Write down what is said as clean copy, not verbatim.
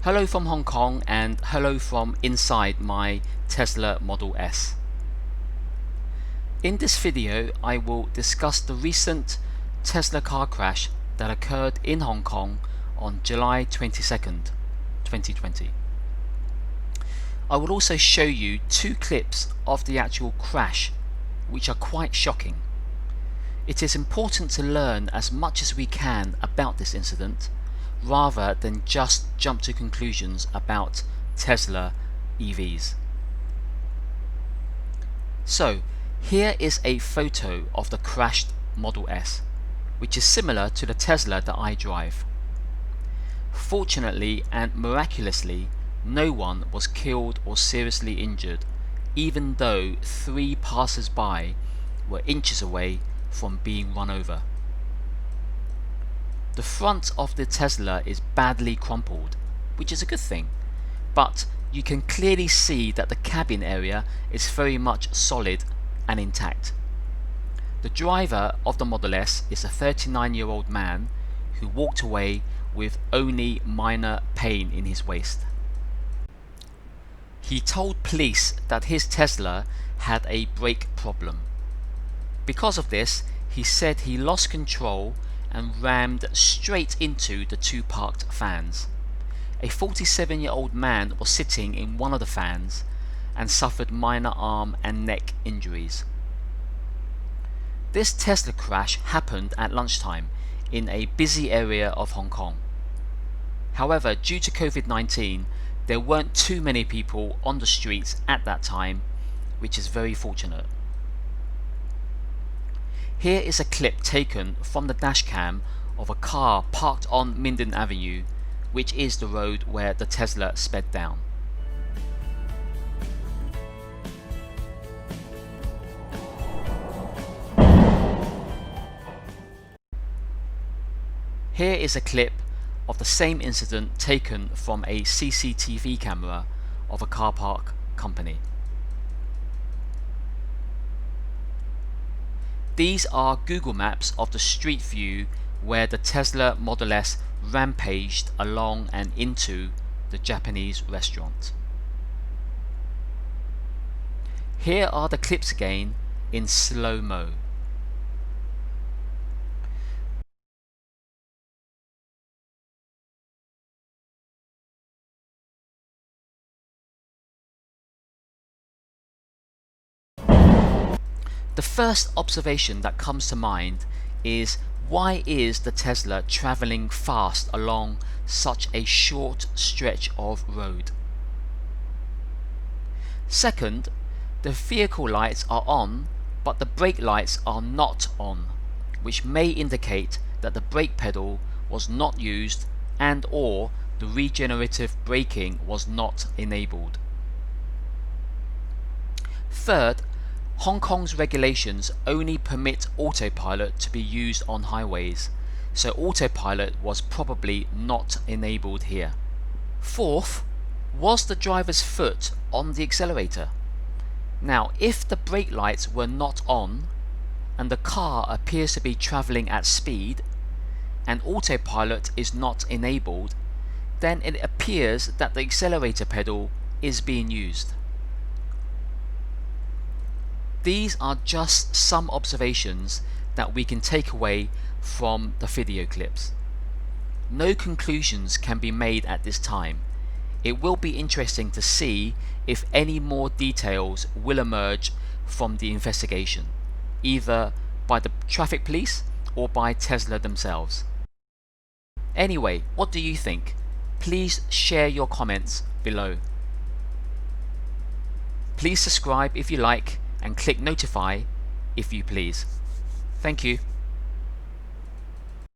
Hello from Hong Kong and hello from inside my Tesla Model S. In this video I will discuss the recent Tesla car crash that occurred in Hong Kong on July 22nd, 2020. I will also show you two clips of the actual crash which are quite shocking. It is important to learn as much as we can about this incident rather than just jump to conclusions about Tesla EVs. So here is a photo of the crashed Model S, which is similar to the Tesla that I drive. Fortunately and miraculously, no one was killed or seriously injured, even though 3 passers-by were inches away from being run over. The front of the Tesla is badly crumpled, which is a good thing, but you can clearly see that the cabin area is very much solid and intact. The driver of the Model S is a 39-year-old man who walked away with only minor pain in his waist. He told police that his Tesla had a brake problem. Because of this, he said he lost control and rammed straight into the 2 parked vans. A 47-year-old man was sitting in one of the vans and suffered minor arm and neck injuries. This Tesla crash happened at lunchtime in a busy area of Hong Kong. However, due to COVID-19, there weren't too many people on the streets at that time, which is very fortunate. Here is a clip taken from the dashcam of a car parked on Minden Avenue, which is the road where the Tesla sped down. Here is a clip of the same incident taken from a CCTV camera of a car park company. These are Google Maps of the street view where the Tesla Model S rampaged along and into the Japanese restaurant. Here are the clips again in slow-mo. The first observation that comes to mind is, why is the Tesla traveling fast along such a short stretch of road? Second, the vehicle lights are on, but the brake lights are not on, which may indicate that the brake pedal was not used and/or the regenerative braking was not enabled. Third, Hong Kong's regulations only permit autopilot to be used on highways, so autopilot was probably not enabled here. Fourth, was the driver's foot on the accelerator? Now, if the brake lights were not on and the car appears to be travelling at speed and autopilot is not enabled, then it appears that the accelerator pedal is being used. These are just some observations that we can take away from the video clips. No conclusions can be made at this time. It will be interesting to see if any more details will emerge from the investigation, either by the traffic police or by Tesla themselves. Anyway, what do you think? Please share your comments below. Please subscribe if you like, and click notify if you please. Thank you.